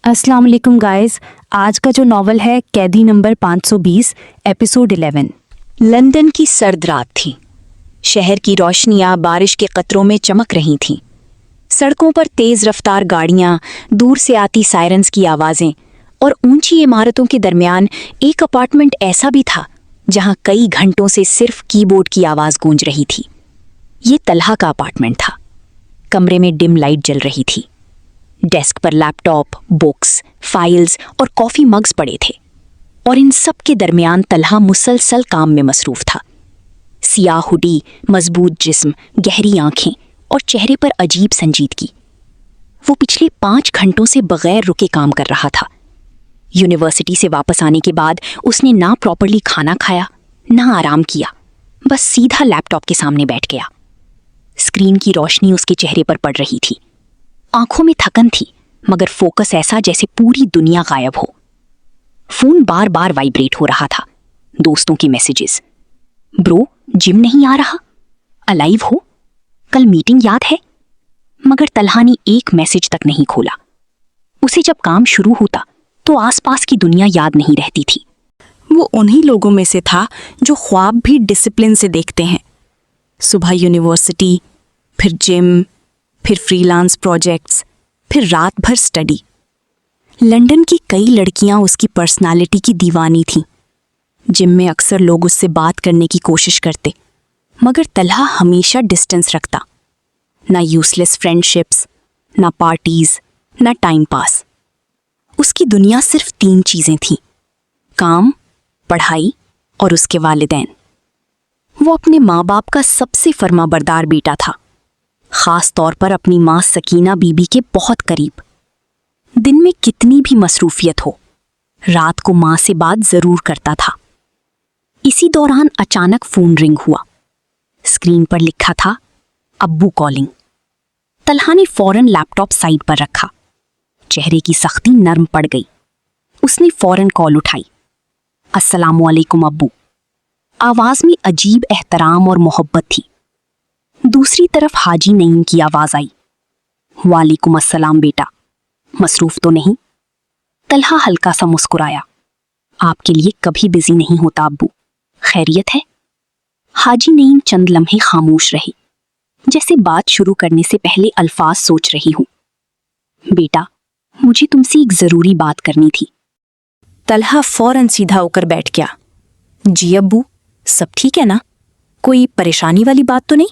अस्सलाम वालेकुम गाइस। आज का जो नॉवल है कैदी नंबर 520 एपिसोड 11। लंदन की सर्द रात थी। शहर की रोशनियां बारिश के कतरों में चमक रही थीं। सड़कों पर तेज रफ्तार गाड़ियां, दूर से आती सायरन्स की आवाजें और ऊंची इमारतों के दरमियान एक अपार्टमेंट ऐसा भी था जहां कई घंटों से सिर्फ कीबोर्ड की आवाज गूंज रही थी। ये तलहा का अपार्टमेंट था। कमरे में डिम लाइट जल रही थी। डेस्क पर लैपटॉप, बुक्स, फाइल्स और कॉफी मग्स पड़े थे और इन सब के दरमियान तलहा मुसलसल काम में मसरूफ था। सियाह हुडी, मजबूत जिस्म, गहरी आंखें और चेहरे पर अजीब संजीदगी। वो पिछले 5 घंटों से बगैर रुके काम कर रहा था। यूनिवर्सिटी से वापस आने के बाद उसने ना प्रॉपरली खाना खाया, ना आराम किया, बस सीधा लैपटॉप के सामने बैठ गया। स्क्रीन की रोशनी उसके चेहरे पर पड़ रही थी। आंखों में थकन थी, मगर फोकस ऐसा जैसे पूरी दुनिया गायब हो। फोन बार बार वाइब्रेट हो रहा था। दोस्तों के मैसेजेस, ब्रो जिम नहीं आ रहा, अलाइव हो, कल मीटिंग याद है। मगर तलहा ने एक मैसेज तक नहीं खोला। उसे जब काम शुरू होता तो आसपास की दुनिया याद नहीं रहती थी। वो उन्हीं लोगों में से था जो ख्वाब भी डिसिप्लिन से देखते हैं। सुबह यूनिवर्सिटी, फिर जिम, फिर फ्रीलांस प्रोजेक्ट्स, फिर रात भर स्टडी। लंदन की कई लड़कियां उसकी पर्सनालिटी की दीवानी थीं। जिम में अक्सर लोग उससे बात करने की कोशिश करते, मगर तलहा हमेशा डिस्टेंस रखता। ना यूजलेस फ्रेंडशिप्स, ना पार्टीज, ना टाइम पास। उसकी दुनिया सिर्फ 3 चीजें थीं: काम, पढ़ाई और उसके वालिदैन। वो अपने माँ बाप का सबसे फर्माबरदार बेटा था, खास तौर पर अपनी माँ सकीना बीबी के बहुत करीब। दिन में कितनी भी मसरूफियत हो, रात को माँ से बात जरूर करता था। इसी दौरान अचानक फोन रिंग हुआ। स्क्रीन पर लिखा था अब्बू कॉलिंग। तलहा ने फौरन लैपटॉप साइड पर रखा। चेहरे की सख्ती नरम पड़ गई। उसने फौरन कॉल उठाई। अस्सलामु अलैकुम अब्बू। आवाज में अजीब एहतराम और मोहब्बत थी। दूसरी तरफ हाजी नईम की आवाज आई। वालेकुम अस्सलाम बेटा, मसरूफ तो नहीं? तलहा हल्का सा मुस्कुराया। आपके लिए कभी बिजी नहीं होता अब्बू, खैरियत है? हाजी नईम चंद लम्हे खामोश रहे, जैसे बात शुरू करने से पहले अल्फाज सोच रही हूं। बेटा, मुझे तुमसे एक जरूरी बात करनी थी। तलहा फौरन सीधा होकर बैठ गया। जी अब्बू, सब ठीक है ना? कोई परेशानी वाली बात तो नहीं?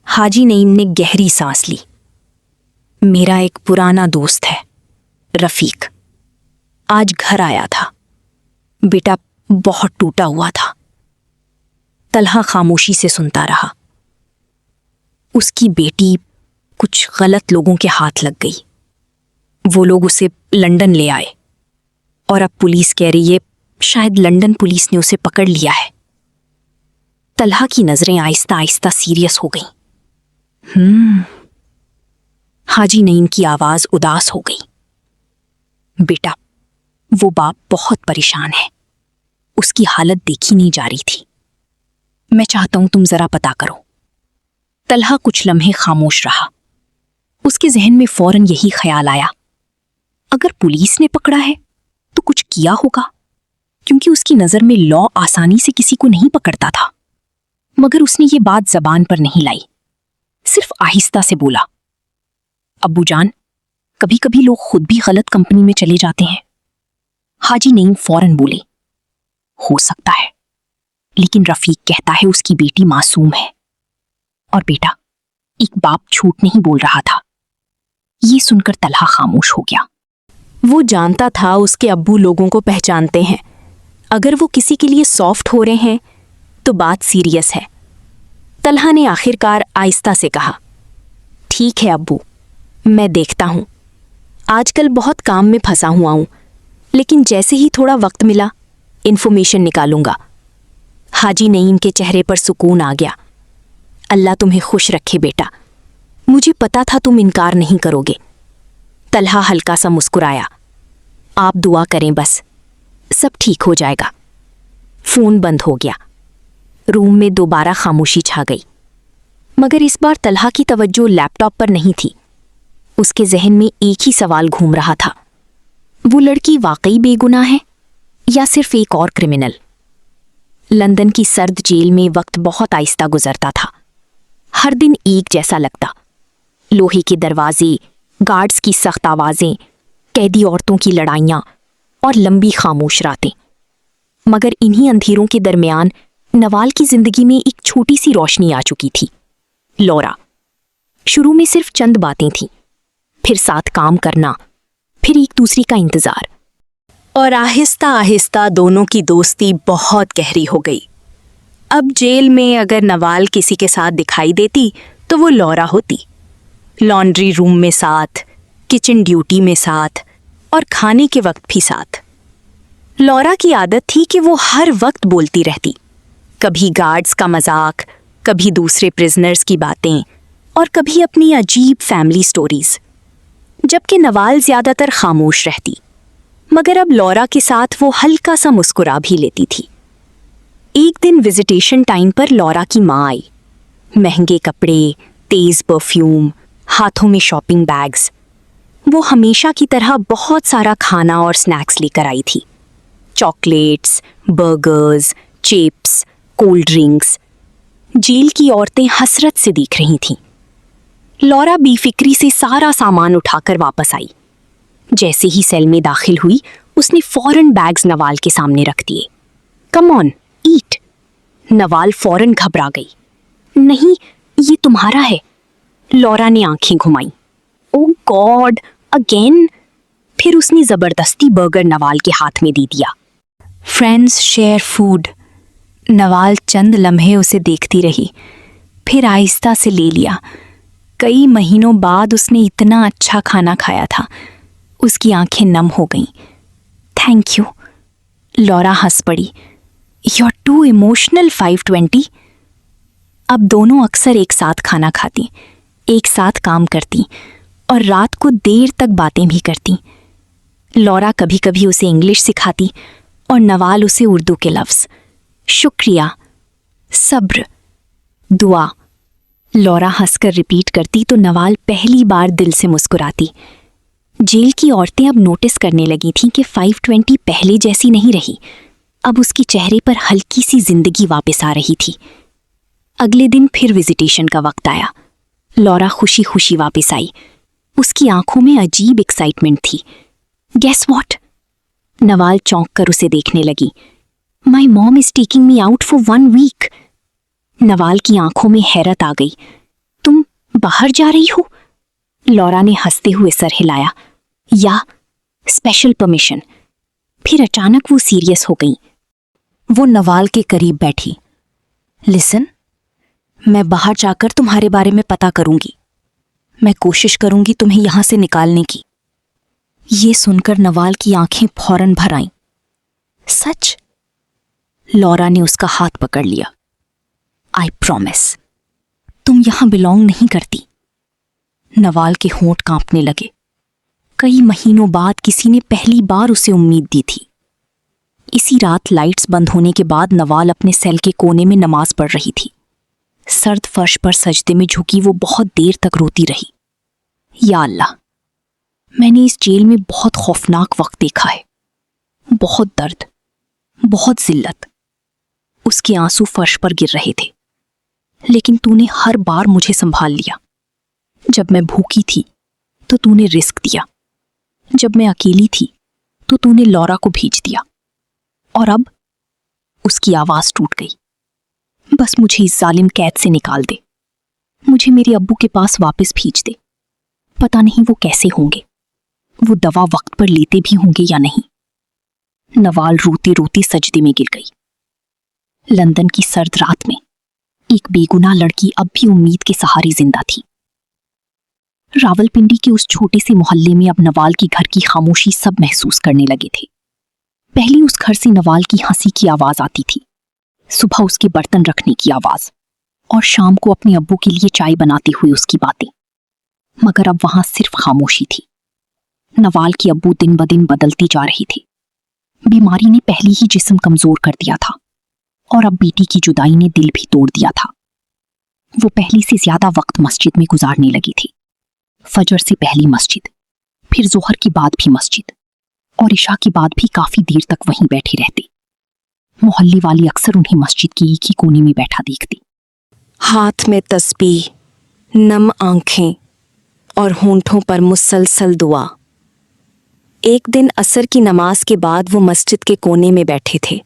हाजी नईम ने गहरी सांस ली। मेरा एक पुराना दोस्त है, रफीक, आज घर आया था। बेटा बहुत टूटा हुआ था। तलहा खामोशी से सुनता रहा। उसकी बेटी कुछ गलत लोगों के हाथ लग गई। वो लोग उसे लंदन ले आए और अब पुलिस कह रही है शायद लंदन पुलिस ने उसे पकड़ लिया है। तलहा की नजरें आहिस्ता आहिस्ता सीरियस हो गईं। हाजी नईम की आवाज उदास हो गई। बेटा, वो बाप बहुत परेशान है। उसकी हालत देखी नहीं जा रही थी। मैं चाहता हूं तुम जरा पता करो। तलहा कुछ लम्हे खामोश रहा। उसके जहन में फौरन यही ख्याल आया, अगर पुलिस ने पकड़ा है तो कुछ किया होगा, क्योंकि उसकी नजर में लॉ आसानी से किसी को नहीं पकड़ता था। मगर उसने ये बात जबान पर नहीं लाई, सिर्फ आहिस्ता से बोला, अब्बू जान, कभी कभी लोग खुद भी गलत कंपनी में चले जाते हैं। हाजी नईम फौरन बोले, हो सकता है, लेकिन रफीक कहता है उसकी बेटी मासूम है। और बेटा, एक बाप झूठ नहीं बोल रहा था। ये सुनकर तलहा खामोश हो गया। वो जानता था उसके अब्बू लोगों को पहचानते हैं। अगर वो किसी के लिए सॉफ्ट हो रहे हैं तो बात सीरियस है। तलहा ने आखिरकार आहिस्ता से कहा, ठीक है अब्बू, मैं देखता हूं। आजकल बहुत काम में फंसा हुआ हूं, लेकिन जैसे ही थोड़ा वक्त मिला इन्फॉर्मेशन निकालूंगा। हाजी नईम के चेहरे पर सुकून आ गया। अल्लाह तुम्हें खुश रखे बेटा, मुझे पता था तुम इनकार नहीं करोगे। तलहा हल्का सा मुस्कुराया। आप दुआ करें बस, सब ठीक हो जाएगा। फोन बंद हो गया। रूम में दोबारा खामोशी छा गई, मगर इस बार तलहा की तवज्जो लैपटॉप पर नहीं थी। उसके जहन में एक ही सवाल घूम रहा था, वो लड़की वाकई बेगुनाह है या सिर्फ एक और क्रिमिनल? लंदन की सर्द जेल में वक्त बहुत आहिस्ता गुजरता था। हर दिन एक जैसा लगता। लोहे के दरवाजे, गार्ड्स की सख्त आवाजें, कैदी औरतों की लड़ाइयाँ और लंबी खामोश रातें। मगर इन्हीं अंधेरों के दरमियान नवाल की जिंदगी में एक छोटी सी रोशनी आ चुकी थी। लौरा। शुरू में सिर्फ चंद बातें थीं, फिर साथ काम करना, फिर एक दूसरे का इंतजार, और आहिस्ता आहिस्ता दोनों की दोस्ती बहुत गहरी हो गई। अब जेल में अगर नवाल किसी के साथ दिखाई देती तो वो लौरा होती। लॉन्ड्री रूम में साथ, किचन ड्यूटी में साथ और खाने के वक्त भी साथ। लौरा की आदत थी कि वो हर वक्त बोलती रहती, कभी गार्ड्स का मजाक, कभी दूसरे प्रिजनर्स की बातें और कभी अपनी अजीब फैमिली स्टोरीज, जबकि नवाल ज्यादातर खामोश रहती। मगर अब लौरा के साथ वो हल्का सा मुस्कुरा भी लेती थी। एक दिन विजिटेशन टाइम पर लौरा की माँ आई। महंगे कपड़े, तेज परफ्यूम, हाथों में शॉपिंग बैग्स। वो हमेशा की तरह बहुत सारा खाना और स्नैक्स लेकर आई थी। Chocolates, burgers, chips, cold drinks. Jail की औरतें हसरत से देख रही थीं। लौरा बेफिक्री से सारा सामान उठाकर वापस आई। जैसे ही सेल में दाखिल हुई, उसने फौरन बैग्स नवाल के सामने रख दिए। कम ऑन, ईट। नवाल फौरन घबरा गई। नहीं, ये तुम्हारा है। लौरा ने आंखें घुमाई। ओ गॉड, अगेन। फिर उसने जबरदस्ती बर्गर नवाल के हाथ में दे दिया। Friends share food. नवाल चंद लम्हे उसे देखती रही, फिर आहिस्ता से ले लिया। कई महीनों बाद उसने इतना अच्छा खाना खाया था। उसकी आंखें नम हो गईं। Thank you. लौरा हंस पड़ी। You are too emotional 520। अब दोनों अक्सर एक साथ खाना खाती, एक साथ काम करती और रात को देर तक बातें भी करती। लौरा कभी कभी उसे इंग्लिश सिखाती और नवाल उसे उर्दू के लफ्ज़, शुक्रिया, सब्र, दुआ। लौरा हंसकर रिपीट करती तो नवाल पहली बार दिल से मुस्कुराती। जेल की औरतें अब नोटिस करने लगी थीं कि 520 पहले जैसी नहीं रही। अब उसके चेहरे पर हल्की सी जिंदगी वापस आ रही थी। अगले दिन फिर विजिटेशन का वक्त आया। लौरा खुशी खुशी वापस आई। उसकी आंखों में अजीब एक्साइटमेंट थी। Guess what? नवाल चौंक कर उसे देखने लगी। My mom is taking me out for 1 week. Nawal की आंखों में हैरत आ गई। तुम बाहर जा रही हो? लौरा ने हंसते हुए सर हिलाया। या स्पेशल परमिशन। फिर अचानक वो सीरियस हो गई। वो नवाल के करीब बैठी। लिसन, मैं बाहर जाकर तुम्हारे बारे में पता करूंगी। मैं कोशिश करूंगी तुम्हें यहां से निकालने की। ये सुनकर नवाल की आंखें फौरन भर आईं। सच? लौरा ने उसका हाथ पकड़ लिया। I promise. तुम यहां बिलोंग नहीं करती। नवाल के होंठ कांपने लगे। कई महीनों बाद किसी ने पहली बार उसे उम्मीद दी थी। इसी रात लाइट्स बंद होने के बाद नवाल अपने सेल के कोने में नमाज पढ़ रही थी। सर्द फर्श पर सजदे में झुकी वो बहुत देर तक रोती रही। या अल्लाह, मैंने इस जेल में बहुत खौफनाक वक्त देखा है। बहुत दर्द, बहुत जिल्लत। उसके आंसू फर्श पर गिर रहे थे। लेकिन तूने हर बार मुझे संभाल लिया। जब मैं भूखी थी तो तूने रिस्क दिया। जब मैं अकेली थी तो तूने लौरा को भेज दिया। और अब? उसकी आवाज टूट गई। बस मुझे इस जालिम कैद से निकाल दे। मुझे मेरे अब्बू के पास वापस भेज दे। पता नहीं वो कैसे होंगे। वो दवा वक्त पर लेते भी होंगे या नहीं। नवाल रोती रोती सजदे में गिर गई। लंदन की सर्द रात में एक बेगुनाह लड़की अब भी उम्मीद के सहारे जिंदा थी। रावलपिंडी के उस छोटे से मोहल्ले में अब नवाल की घर की खामोशी सब महसूस करने लगे थे। पहले उस घर से नवाल की हंसी की आवाज आती थी, सुबह उसके बर्तन रखने की आवाज, और शाम को अपने अब्बू के लिए चाय बनाते हुए उसकी बातें। मगर अब वहां सिर्फ खामोशी थी। नवाल के अब्बू दिन ब दिन बदलते जा रहे थे। बीमारी ने पहले ही जिस्म कमजोर कर दिया था और अब बेटी की जुदाई ने दिल भी तोड़ दिया था। वो पहले से ज्यादा वक्त मस्जिद में गुजारने लगी थी। फजर से पहली मस्जिद, फिर जोहर की बाद भी मस्जिद, اور عشاء کے بعد بھی کافی دیر تک وہیں بیٹھے رہتے۔ محلے والی اکثر انہیں مسجد کے ایک ہی کونے میں بیٹھا دیکھتی۔ ہاتھ میں تسبیح، نم آنکھیں اور ہونٹوں پر مسلسل دعا۔ ایک دن عصر کی نماز کے بعد وہ مسجد کے کونے میں بیٹھے تھے۔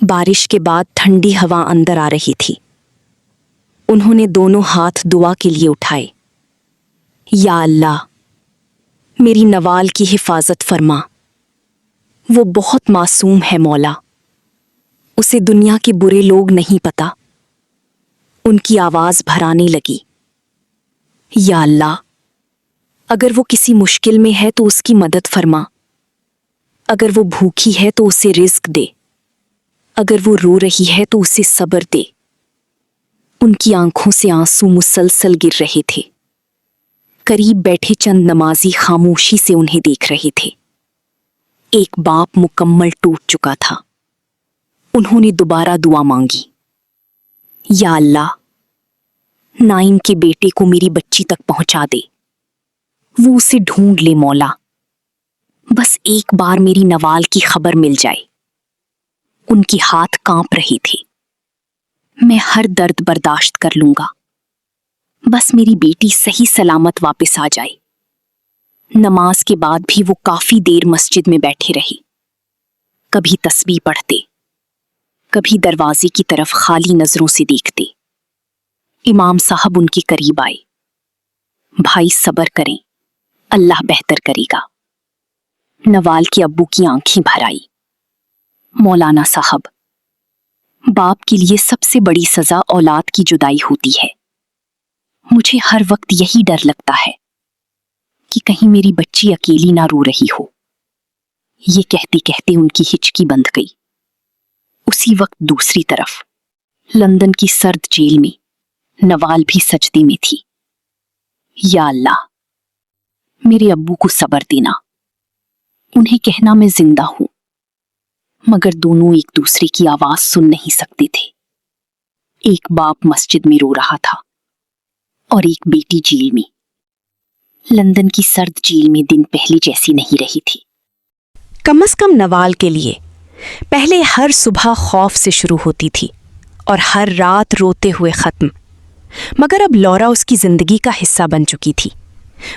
بارش کے بعد ٹھنڈی ہوا اندر آ رہی تھی۔ انہوں نے دونوں ہاتھ دعا کے لیے اٹھائے۔ یا اللہ، میری نوال کی حفاظت فرما، وہ بہت معصوم ہے مولا، اسے دنیا کے برے لوگ نہیں پتا۔ ان کی آواز بھرانے لگی۔ یا اللہ، اگر وہ کسی مشکل میں ہے تو اس کی مدد فرما، اگر وہ بھوکی ہے تو اسے رزق دے، اگر وہ رو رہی ہے تو اسے صبر دے۔ ان کی آنکھوں سے آنسو مسلسل گر رہے تھے۔ قریب بیٹھے چند نمازی خاموشی سے انہیں دیکھ رہے تھے۔ ایک باپ مکمل ٹوٹ چکا تھا۔ انہوں نے دوبارہ دعا مانگی۔ یا اللہ، نائم کے بیٹے کو میری بچی تک پہنچا دے، وہ اسے ڈھونڈ لے مولا، بس ایک بار میری نوال کی خبر مل جائے۔ ان کی ہاتھ کانپ رہے تھے۔ میں ہر درد برداشت کر لوں گا، بس میری بیٹی صحیح سلامت واپس آ جائے۔ نماز کے بعد بھی وہ کافی دیر مسجد میں بیٹھے رہے۔ کبھی تسبیح پڑھتے، کبھی دروازے کی طرف خالی نظروں سے دیکھتے۔ امام صاحب ان کے قریب آئے۔ بھائی صبر کریں، اللہ بہتر کرے گا۔ نوال کے ابو کی آنکھیں بھر آئی۔ مولانا صاحب، باپ کے لیے سب سے بڑی سزا اولاد کی جدائی ہوتی ہے۔ مجھے ہر وقت یہی ڈر لگتا ہے کہ کہیں میری بچی اکیلی نہ رو رہی ہو۔ یہ کہتے کہتے ان کی ہچکی بندھ گئی۔ اسی وقت دوسری طرف لندن کی سرد جیل میں نوال بھی سجدے میں تھی۔ یا اللہ، میرے ابو کو صبر دینا، انہیں کہنا میں زندہ ہوں، مگر دونوں ایک دوسرے کی آواز سن نہیں سکتے تھے۔ ایک باپ مسجد میں رو رہا تھا اور ایک بیٹی جیل میں۔ لندن کی سرد جیل میں دن پہلے جیسی نہیں رہی تھی۔ کم از کم نوال کے لیے پہلے ہر صبح خوف سے شروع ہوتی تھی اور ہر رات روتے ہوئے ختم، مگر اب لورا اس کی زندگی کا حصہ بن چکی تھی۔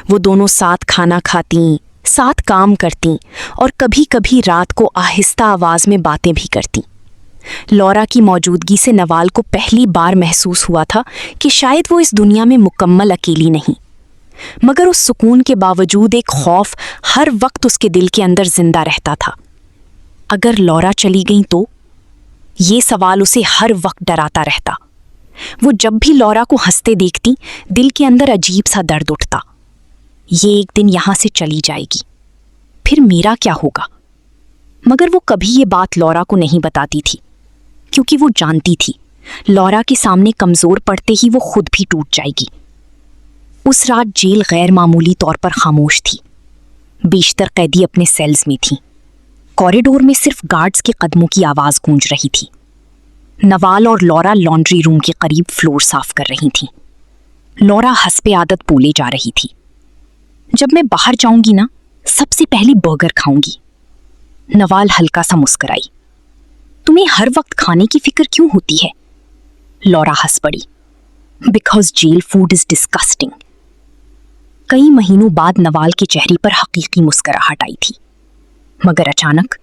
وہ دونوں ساتھ کھانا کھاتیں، ساتھ کام کرتیں اور کبھی کبھی رات کو آہستہ آواز میں باتیں بھی کرتیں۔ لورا کی موجودگی سے نوال کو پہلی بار محسوس ہوا تھا کہ شاید وہ اس دنیا میں مکمل اکیلی نہیں، مگر اس سکون کے باوجود ایک خوف ہر وقت اس کے دل کے اندر زندہ رہتا تھا۔ اگر لورا چلی گئیں تو؟ یہ سوال اسے ہر وقت ڈراتا رہتا۔ وہ جب بھی لورا کو ہنستے دیکھتی، دل کے اندر عجیب سا درد اٹھتا۔ یہ ایک دن یہاں سے چلی جائے گی، پھر میرا کیا ہوگا؟ مگر وہ کبھی یہ بات لورا کو نہیں بتاتی تھی، کیونکہ وہ جانتی تھی لورا کے سامنے کمزور پڑتے ہی وہ خود بھی ٹوٹ جائے گی۔ اس رات جیل غیر معمولی طور پر خاموش تھی۔ بیشتر قیدی اپنے سیلز میں تھیں۔ کوریڈور میں صرف گارڈز کے قدموں کی آواز گونج رہی تھی۔ نوال اور لورا لانڈری روم کے قریب فلور صاف کر رہی تھیں۔ لورا حسب عادت بولے جا رہی تھی، جب میں باہر جاؤں گی نا، سب سے پہلے برگر کھاؤں گی۔ نوال ہلکا سا مسکرائی۔ تمہیں ہر وقت کھانے کی فکر کیوں ہوتی ہے؟ لورا ہنس پڑی۔ Because jail food is disgusting. کئی مہینوں بعد نوال کے چہرے پر حقیقی مسکراہٹ آئی تھی، مگر اچانک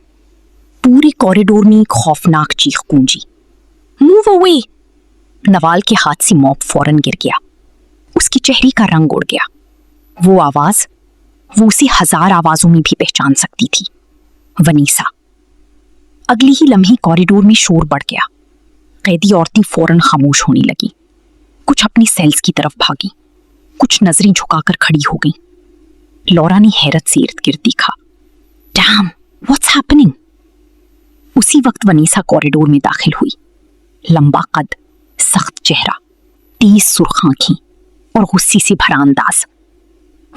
پورے کوریڈور میں ایک خوفناک چیخ گونجی۔ Move away! نوال کے ہاتھ سے موپ فوراً گر گیا۔ اس کے چہرے کا رنگ اڑ گیا۔ وہ آواز، وہ اسے ہزار آوازوں میں بھی پہچان سکتی تھی، ونیسا۔ اگلی ہی لمحے کوریڈور میں شور بڑھ گیا۔ قیدی عورتیں فوراً خاموش ہونے لگیں۔ کچھ اپنی سیلز کی طرف بھاگیں، کچھ نظریں جھکا کر کھڑی ہو گئیں۔ لورا نے حیرت سے ارد گرد دیکھا۔ Damn, what's happening? اسی وقت ونیسا کوریڈور میں داخل ہوئی۔ لمبا قد، سخت چہرہ، تیز سرخ آنکھیں اور غصے سے بھرا انداز۔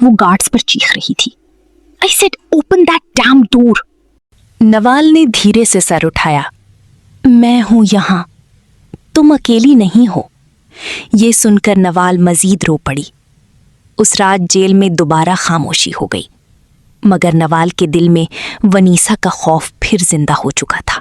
وہ گارڈز پر چیخ رہی تھی، I said open that damn door! نوال نے دھیرے سے سر اٹھایا۔ میں ہوں یہاں، تم اکیلی نہیں ہو۔ یہ سن کر نوال مزید رو پڑی۔ اس رات جیل میں دوبارہ خاموشی ہو گئی۔ مگر نوال کے دل میں ونیسا کا خوف پھر زندہ ہو چکا تھا۔